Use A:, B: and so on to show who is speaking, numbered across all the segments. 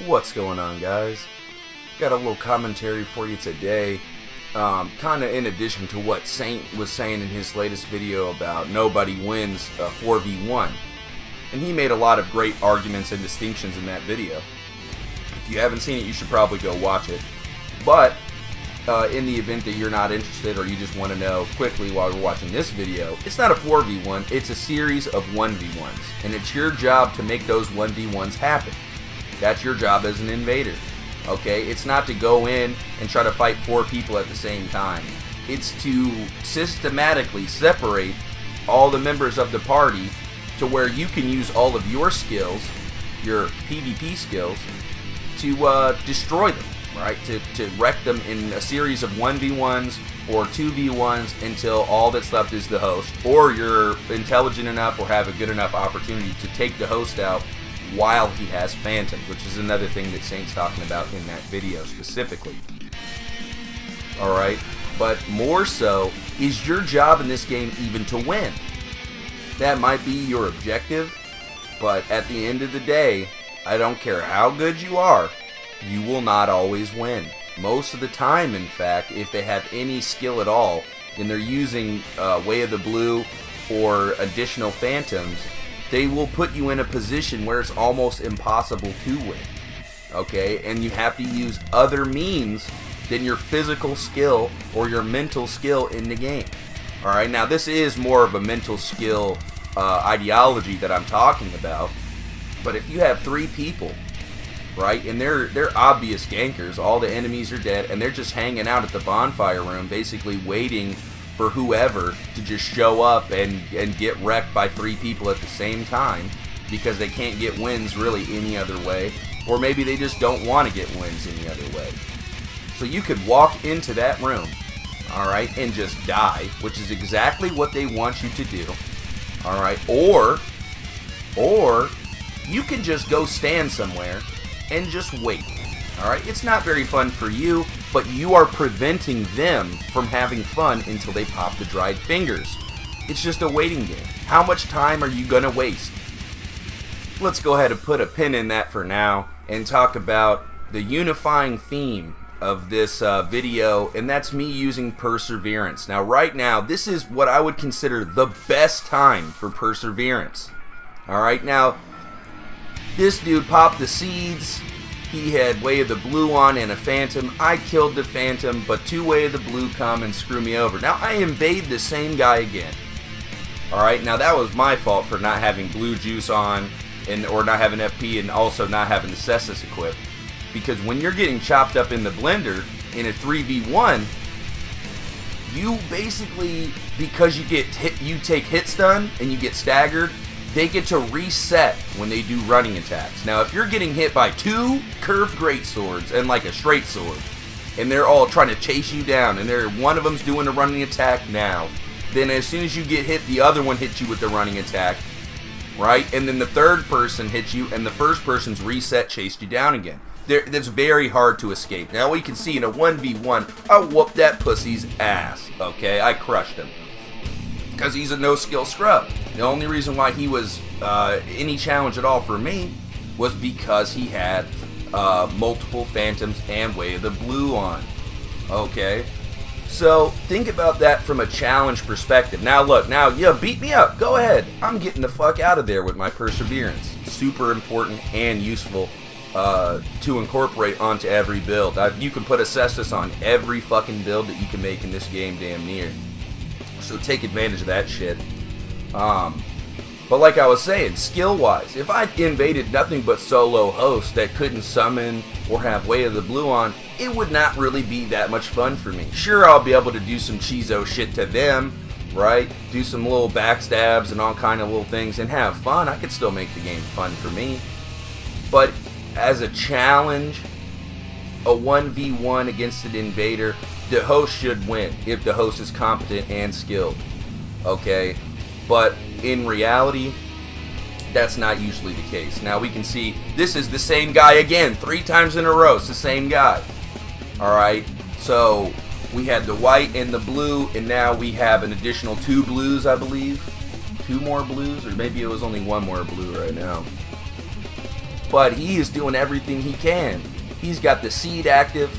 A: What's going on, guys? Got a little commentary for you today, kind of in addition to what Saint was saying in his latest video about nobody wins a 4v1. And he made a lot of great arguments and distinctions in that video. If you haven't seen it, you should probably go watch it. But in the event that you're not interested or you just want to know quickly while you're watching this video, it's not a 4v1, it's a series of 1v1s. And it's your job to make those 1v1s happen. That's your job as an invader. Okay? It's not to go in and try to fight 4 people at the same time. It's to systematically separate all the members of the party to where you can use all of your skills, your PvP skills, to destroy them, right? To wreck them in a series of 1v1s or 2v1s until all that's left is the host, or you're intelligent enough or have a good enough opportunity to take the host out while he has phantoms, which is another thing that Saint's talking about in that video specifically. Alright, but more so, is your job in this game even to win? That might be your objective, but at the end of the day, I don't care how good you are, you will not always win. Most of the time, in fact, if they have any skill at all, and they're using Way of the Blue or additional phantoms, they will put you in a position where it's almost impossible to win. Okay? And you have to use other means than your physical skill or your mental skill in the game. Alright, now this is more of a mental skill ideology that I'm talking about. But if you have 3 people, right, and they're obvious gankers, all the enemies are dead, and they're just hanging out at the bonfire room, basically waiting for whoever to just show up and get wrecked by 3 people at the same time because they can't get wins really any other way, or maybe they just don't want to get wins any other way. So you could walk into that room, alright, and just die, which is exactly what they want you to do, alright, or you can just go stand somewhere and just wait. Alright, it's not very fun for you, but you are preventing them from having fun until they pop the dried fingers. It's just a waiting game. How much time are you gonna waste? Let's go ahead and put a pin in that for now and talk about the unifying theme of this video, and that's me using perseverance. Now right now, this is what I would consider the best time for perseverance. Alright, now this dude popped the seeds. He had Way of the Blue on and a phantom. I killed the phantom, but 2 Way of the Blue come and screw me over. Now I invade the same guy again. Alright, now that was my fault for not having blue juice on or not having FP and also not having the Cestus equipped. Because when you're getting chopped up in the blender in a 3v1, you basically, because you take hit stun and you get staggered, they get to reset when they do running attacks. Now, if you're getting hit by 2 curved greatswords and like a straight sword, and they're all trying to chase you down, and one of them's doing a running attack now, then as soon as you get hit, the other one hits you with the running attack, right? And then the third person hits you, and the first person's reset chased you down again. That's very hard to escape. Now, we can see in a 1v1, I whooped that pussy's ass, okay? I crushed him. Because he's a no-skill scrub. The only reason why he was any challenge at all for me was because he had multiple phantoms and Way of the Blue on. Okay? So, think about that from a challenge perspective. Now look, now, yeah, beat me up. Go ahead. I'm getting the fuck out of there with my perseverance. Super important and useful to incorporate onto every build. You can put a Cestus on every fucking build that you can make in this game damn near. So take advantage of that shit. But like I was saying, skill-wise, if I invaded nothing but solo hosts that couldn't summon or have Way of the Blue on, it would not really be that much fun for me. Sure, I'll be able to do some cheezo shit to them, right? Do some little backstabs and all kind of little things and have fun. I could still make the game fun for me. But as a challenge, a 1v1 against an invader, the host should win if the host is competent and skilled. Okay? But in reality, that's not usually the case. Now we can see this is the same guy again, 3 times in a row. It's the same guy. Alright? So we had the white and the blue, and now we have an additional 2 blues, I believe. 2 more blues, or maybe it was only 1 more blue right now. but he is doing everything he can. He's got the seed active.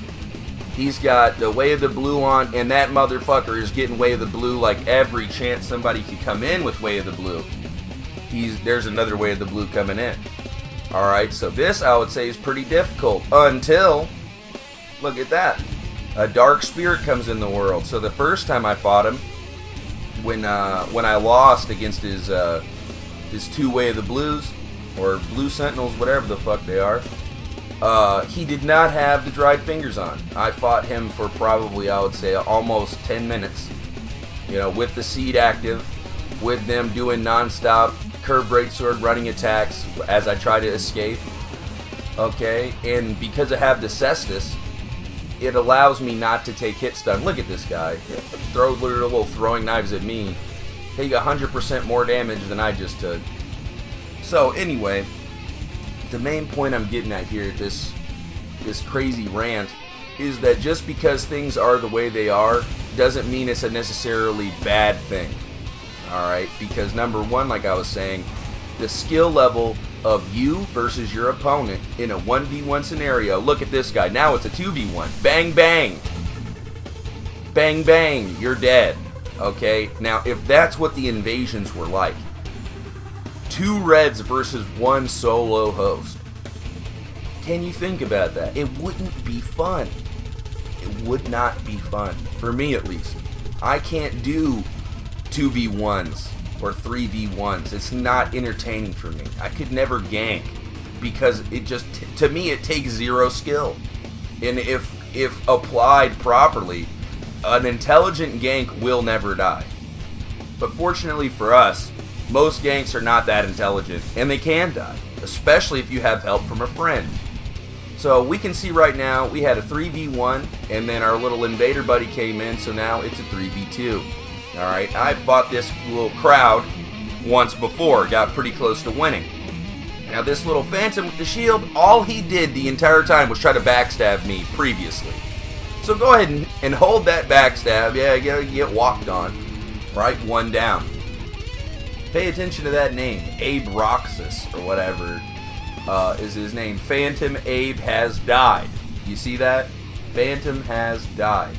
A: He's got the Way of the Blue on, and that motherfucker is getting Way of the Blue like every chance somebody could come in with Way of the Blue. There's another Way of the Blue coming in. Alright, so this I would say is pretty difficult until, look at that, a Dark Spirit comes in the world. So the first time I fought him, when I lost against his 2 Way of the Blues, or Blue Sentinels, whatever the fuck they are, he did not have the dried fingers on. I fought him for probably, I would say, almost 10 minutes. You know, with the seed active, with them doing non-stop curved greatsword running attacks as I try to escape. Okay, and because I have the Cestus, it allows me not to take hit stun. Look at this guy. Throw little throwing knives at me. Take 100% more damage than I just took. So anyway, the main point I'm getting at here, this crazy rant, is that just because things are the way they are doesn't mean it's a necessarily bad thing. Alright, because number one, like I was saying, the skill level of you versus your opponent in a 1v1 scenario. Look at this guy. Now it's a 2v1. Bang, bang. Bang, bang. You're dead. Okay? Now, if that's what the invasions were like, 2 reds versus 1 solo host. Can you think about that? It wouldn't be fun. It would not be fun. For me, at least. I can't do 2v1s or 3v1s. It's not entertaining for me. I could never gank because it just, to me, it takes 0 skill. And if applied properly, an intelligent gank will never die. But fortunately for us, most ganks are not that intelligent, and they can die, especially if you have help from a friend. So we can see right now, we had a 3v1, and then our little invader buddy came in, so now it's a 3v2. Alright, I fought this little crowd once before, got pretty close to winning. Now this little phantom with the shield, all he did the entire time was try to backstab me previously. So go ahead and hold that backstab. Yeah, you get walked on. Right, 1 down. Pay attention to that name, Abe Roxas, or whatever is his name. Phantom Abe has died. You see that? Phantom has died.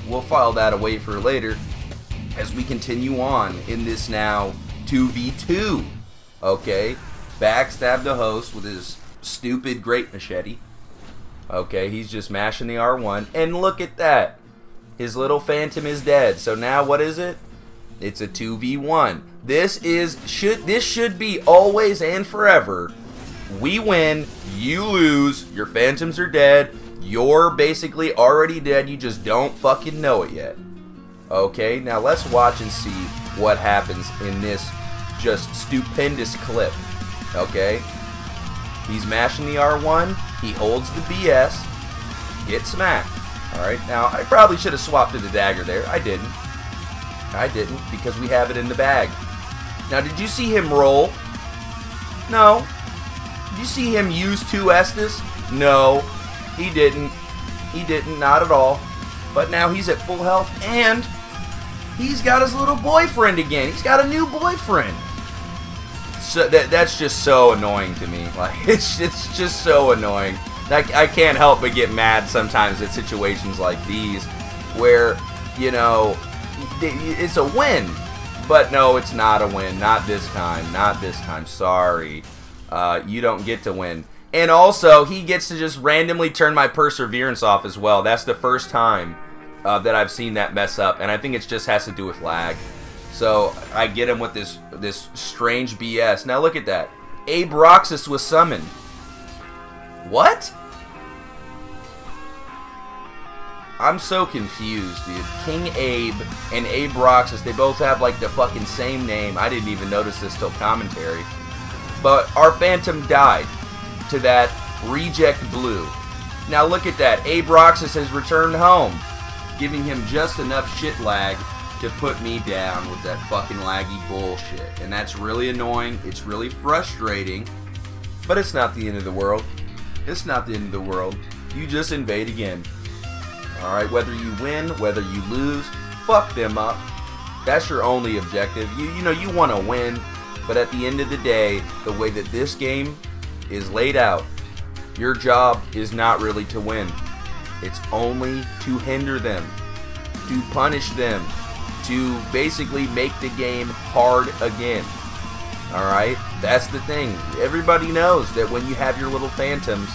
A: We'll file that away for later as we continue on in this now 2v2. Okay? Backstab the host with his stupid great machete. Okay, he's just mashing the R1. And look at that. His little phantom is dead. So now what is it? It's a 2v1. This should be always and forever. We win, you lose, your phantoms are dead, you're basically already dead, you just don't fucking know it yet. Okay, now let's watch and see what happens in this just stupendous clip. Okay? He's mashing the R1, he holds the BS, get smacked. Alright, now I probably should have swapped to the dagger there. I didn't. I didn't, because we have it in the bag. Now, did you see him roll? No. Did you see him use 2 Estus? No, he didn't. He didn't, not at all. But now he's at full health, and he's got his little boyfriend again. He's got a new boyfriend. So that's just so annoying to me. Like, it's just so annoying. I can't help but get mad sometimes at situations like these where, you know, it's a win. But no, it's not a win. Not this time. Not this time. Sorry. You don't get to win. And also, he gets to just randomly turn my perseverance off as well. That's the first time that I've seen that mess up. And I think it just has to do with lag. So, I get him with this strange BS. Now look at that. Abe Roxas was summoned. What? I'm so confused, dude. King Abe and Abe Roxas, they both have like the fucking same name. I didn't even notice this till commentary. But our Phantom died to that reject blue. Now look at that. Abe Roxas has returned home, giving him just enough shit lag to put me down with that fucking laggy bullshit. And that's really annoying. It's really frustrating. But it's not the end of the world. It's not the end of the world. You just invade again. Alright, whether you win, whether you lose, fuck them up. That's your only objective. You know, you want to win, but at the end of the day, the way that this game is laid out, your job is not really to win. It's only to hinder them, to punish them, to basically make the game hard again. Alright? That's the thing. Everybody knows that when you have your little phantoms,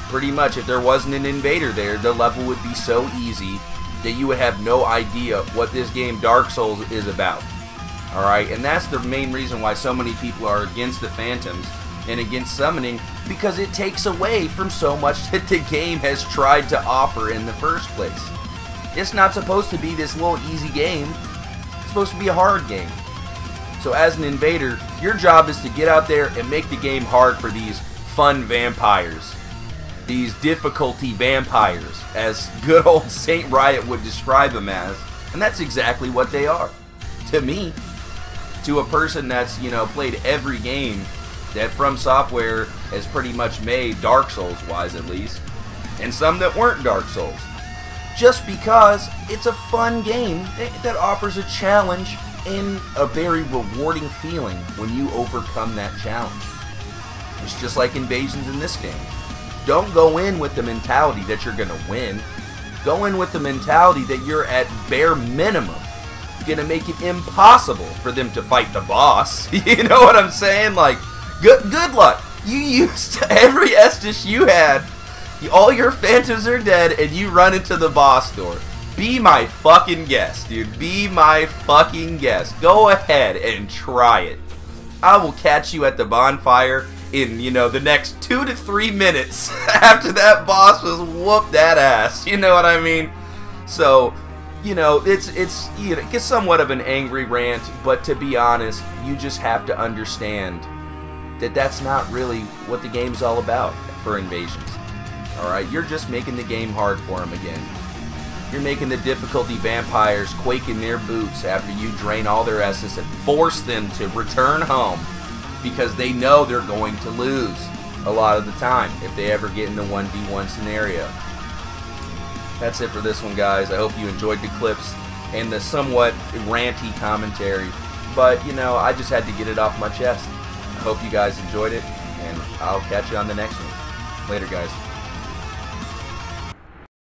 A: pretty much if there wasn't an invader there, the level would be so easy that you would have no idea what this game Dark Souls is about. Alright? And that's the main reason why so many people are against the phantoms and against summoning, because it takes away from so much that the game has tried to offer in the first place. It's not supposed to be this little easy game. It's supposed to be a hard game. So as an invader, your job is to get out there and make the game hard for these fun vampires. These difficulty vampires, as good old Saint Riot would describe them as. And that's exactly what they are. To me. To a person that's, played every game that From Software has pretty much made, Dark Souls-wise at least, and some that weren't Dark Souls. Just because it's a fun game that offers a challenge and a very rewarding feeling when you overcome that challenge. It's just like Invasions in this game. Don't go in with the mentality that you're going to win. Go in with the mentality that you're at bare minimum going to make it impossible for them to fight the boss. You know what I'm saying? Like, good luck. You used every Estus you had. All your phantoms are dead, and you run into the boss door. Be my fucking guest, dude. Be my fucking guest. Go ahead and try it. I will catch you at the bonfire in, the next 2 to 3 minutes after that boss was whooped that ass. You know what I mean? So, it's somewhat of an angry rant, but to be honest, you just have to understand that that's not really what the game's all about for Invasions. Alright, you're just making the game hard for them again. You're making the difficulty vampires quake in their boots after you drain all their essence and force them to return home because they know they're going to lose a lot of the time if they ever get in the 1v1 scenario. That's it for this one, guys. I hope you enjoyed the clips and the somewhat ranty commentary, but I just had to get it off my chest. I hope you guys enjoyed it, and I'll catch you on the next one. Later, guys.